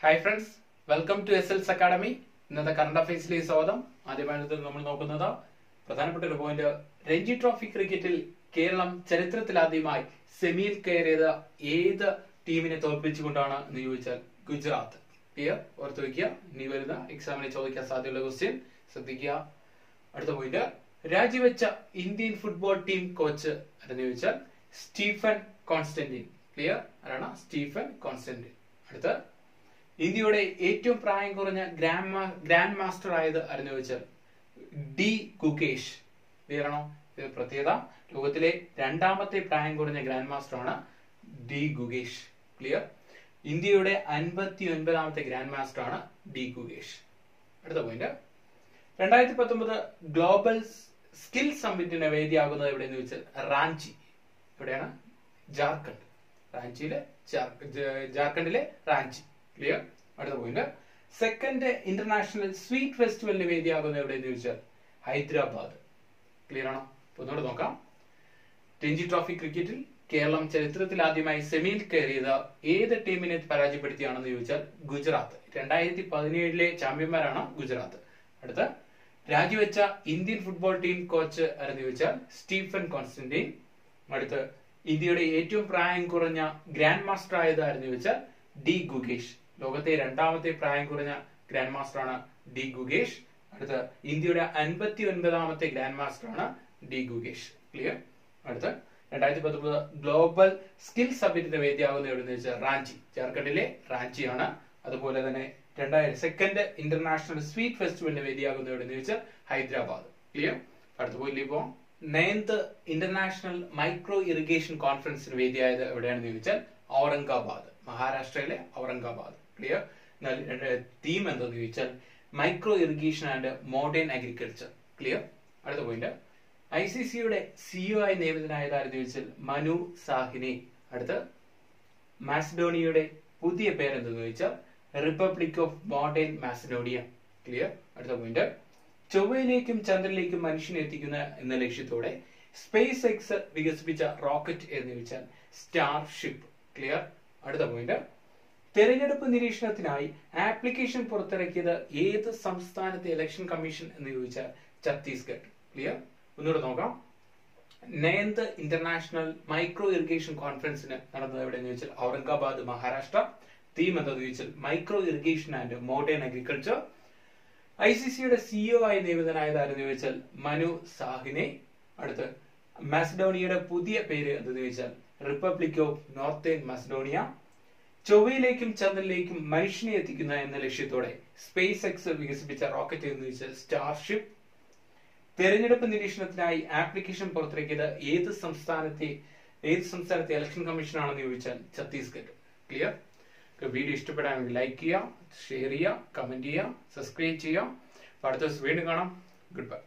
Hi friends, welcome to SL's Academy. ഇന്നത്തെ current അഫയേഴ്സിലേക്ക് സ്വാഗതം. ആദ്യമായിട്ട് നമ്മൾ നോക്കുന്നത് പ്രധാനപ്പെട്ട ഒരു പോയിന്റ്, രഞ്ജി ട്രോഫി ക്രിക്കറ്റിൽ കേരളം ചരിത്രത്തിലാദ്യമായി സെമിയിൽ കയറിയത് ഏത് ടീമിനെ തോൽപ്പിച്ചുകൊണ്ടാണ് എന്ന് ചോദിച്ചാൽ ഗുജറാത്ത്. ക്ലിയർ? ഓർത്ത് വയ്ക്കുക, ഇനി വരുന്ന എക്സാമിന് ചോദിക്കാൻ സാധ്യതയുള്ള ക്വസ്റ്റ്യൻ ശ്രദ്ധിക്കുക. അടുത്ത പോയിന്റ്, രാജിവെച്ച ഇന്ത്യൻ ഫുട്ബോൾ ടീം കോച്ച് എന്ന് ചോദിച്ചാൽ സ്റ്റീഫൻ കോൺസ്റ്റന്റൈൻ. ക്ലിയർ? ആരാണ്? Stephen Constantine. അടുത്ത, ഇന്ത്യയുടെ ഏറ്റവും പ്രായം കുറഞ്ഞ ഗ്രാൻഡ് മാസ്റ്റർ ആയത് ആരെന്ന് ചോദിച്ചാൽ ഡി ഗുകേഷ്. ക്ലിയർ ആണോ? ഇത് പ്രത്യേകത, ലോകത്തിലെ രണ്ടാമത്തെ പ്രായം കുറഞ്ഞ ഗ്രാൻഡ് മാസ്റ്റർ ആണ് ഡി ഗുകേഷ്. ക്ലിയർ? ഇന്ത്യയുടെ 59ാമത്തെ ഗ്രാൻഡ് മാസ്റ്റർ ആണ് ഡി ഗുകേഷ്. അടുത്ത പോയിന്റ്, 2019 ഗ്ലോബൽ സ്കിൽ സമ്മിറ്റിന് വേദിയാകുന്നത് എവിടെയെന്ന് ചോദിച്ചാൽ റാഞ്ചി. എവിടെയാണ്? ജാർഖണ്ഡ്. ജാർഖണ്ഡിലെ റാഞ്ചി. ക്ലിയർ? അടുത്ത പോയിന്റ്, സെക്കൻഡ് ഇന്റർനാഷണൽ സ്വീറ്റ് ഫെസ്റ്റിവലിന് വേദിയാകുന്നത് എവിടെയെന്ന് ചോദിച്ചാൽ ഹൈദരാബാദ്. ക്ലിയർ ആണോ? ഒന്നുകൂടെ നോക്കാം. രഞ്ജി ട്രോഫി ക്രിക്കറ്റിൽ കേരളം ചരിത്രത്തിൽ ആദ്യമായി സെമിയിൽ കയറിയത് ഏത് ടീമിനെ പരാജയപ്പെടുത്തിയാണെന്ന് ചോദിച്ചാൽ ഗുജറാത്ത്. 2017 ചാമ്പ്യന്മാരാണ് ഗുജറാത്ത്. അടുത്ത, രാജിവെച്ച ഇന്ത്യൻ ഫുട്ബോൾ ടീം കോച്ച് ആരെന്ന് ചോദിച്ചാൽ സ്റ്റീഫൻ കോൺസ്റ്റന്റൈൻ. അടുത്ത്, ഇന്ത്യയുടെ ഏറ്റവും പ്രായം കുറഞ്ഞ ഗ്രാൻഡ് മാസ്റ്റർ ആയത് ആരെന്ന് ചോദിച്ചാൽ ഡി ഗുകേഷ്. ലോകത്തെ രണ്ടാമത്തെ പ്രായം കുറഞ്ഞ ഗ്രാൻഡ് മാസ്റ്റർ ആണ് ഡി ഗുകേഷ്. അടുത്ത, ഇന്ത്യയുടെ 59ാമത്തെ ഗ്രാൻഡ് മാസ്റ്റർ ആണ് ഡി ഗുകേഷ്. ക്ലിയർ? അടുത്ത, 2019 ഗ്ലോബൽ സ്കിൽ സമ്മിറ്റിന്റെ വേദിയാകുന്ന എവിടെയെന്ന് വെച്ചാൽ റാഞ്ചി. ജാർഖണ്ഡിലെ റാഞ്ചിയാണ്. അതുപോലെ തന്നെ സെക്കൻഡ് ഇന്റർനാഷണൽ സ്വീറ്റ് ഫെസ്റ്റിവലിന്റെ വേദിയാകുന്ന എവിടെയെന്ന് വെച്ചാൽ ഹൈദരാബാദ്. ക്ലിയർ? അടുത്ത പോയിന്റ്, ഇപ്പോ 9th ഇന്റർനാഷണൽ മൈക്രോ ഇറിഗേഷൻ കോൺഫറൻസിന് വേദിയായത് എവിടെയാണെന്ന് ചോദിച്ചാൽ ഔറംഗാബാദ്, മഹാരാഷ്ട്രയിലെ ഔറംഗാബാദ്. ക്ലിയർ? തീം എന്താന്ന് ചോദിച്ചാൽ micro irrigation and modern agriculture. Clear? അടുത്ത പോയിന്റ്, ICCയുടെ CEO ആയി നിയമിതനായതാരെന്ന് ചോദിച്ചാൽ മനു സാഹ്നി. അടുത്ത്, മാസിഡോണിയയുടെ പുതിയ പേരെന്തെന്ന് ചോദിച്ചാൽ republic of modern Macedonia. Clear? അടുത്ത പോയിന്റ്, ചൊവ്വയിലേക്കും ചന്ദ്രനിലേക്കും മനുഷ്യനെ എത്തിക്കുന്ന എന്ന ലക്ഷ്യത്തോടെ സ്പേസ് എക്സ് വികസിപ്പിച്ച റോക്കറ്റ് എന്ന് ചോദിച്ചാൽ സ്റ്റാർഷിപ്പ്. ക്ലിയർ? അടുത്ത പോയിന്റ്, തെരഞ്ഞെടുപ്പ് നിരീക്ഷണത്തിനായി ആപ്ലിക്കേഷൻ പുറത്തിറക്കിയത് ഏത് സംസ്ഥാനത്തെ ഇലക്ഷൻ കമ്മീഷൻ എന്ന് ചോദിച്ചാൽ ഛത്തീസ്ഗഡ്. ക്ലിയർ? ഒന്നുകൂടെ നോക്കാം. 9th ഇന്റർനാഷണൽ മൈക്രോ ഇറിഗേഷൻ കോൺഫറൻസിന് നടന്നത് എവിടെയെന്ന് ചോദിച്ചാൽ ഔറംഗാബാദ്, മഹാരാഷ്ട്ര. തീം എന്താന്ന് ചോദിച്ചാൽ micro irrigation and modern agriculture. ICCയുടെ CEO ആയി നിയമിതനായത് ആരെന്ന് ചോദിച്ചാൽ മനു സാഹ്നി. അടുത്ത്, മാസിഡോണിയയുടെ പുതിയ പേര് എന്തെന്ന് ചോദിച്ചാൽ റിപ്പബ്ലിക് ഓഫ് നോർത്തേൺ മാസിഡോണിയ. ചൊവ്വയിലേക്കും ചന്ദ്രനിലേക്കും മനുഷ്യനെ എത്തിക്കുന്ന എന്ന ലക്ഷ്യത്തോടെ സ്പേസ് എക്സ് വികസിപ്പിച്ച റോക്കറ്റ് എന്ന് ചോദിച്ചാൽ സ്റ്റാർഷിപ്പ്. തെരഞ്ഞെടുപ്പ് നിരീക്ഷണത്തിനായി ആപ്ലിക്കേഷൻ പുറത്തിറക്കിയത് ഏത് സംസ്ഥാനത്തെ ഇലക്ഷൻ കമ്മീഷൻ ആണെന്ന് ചോദിച്ചാൽ ഛത്തീസ്ഗഡ്. ക്ലിയർ? വീഡിയോ ഇഷ്ടപ്പെടാമെങ്കിൽ ലൈക്ക് ചെയ്യുക, ഷെയർ ചെയ്യുക, കമന്റ് ചെയ്യുക, സബ്സ്ക്രൈബ് ചെയ്യുക. അടുത്ത ദിവസം വീണ്ടും കാണാം. Good bye.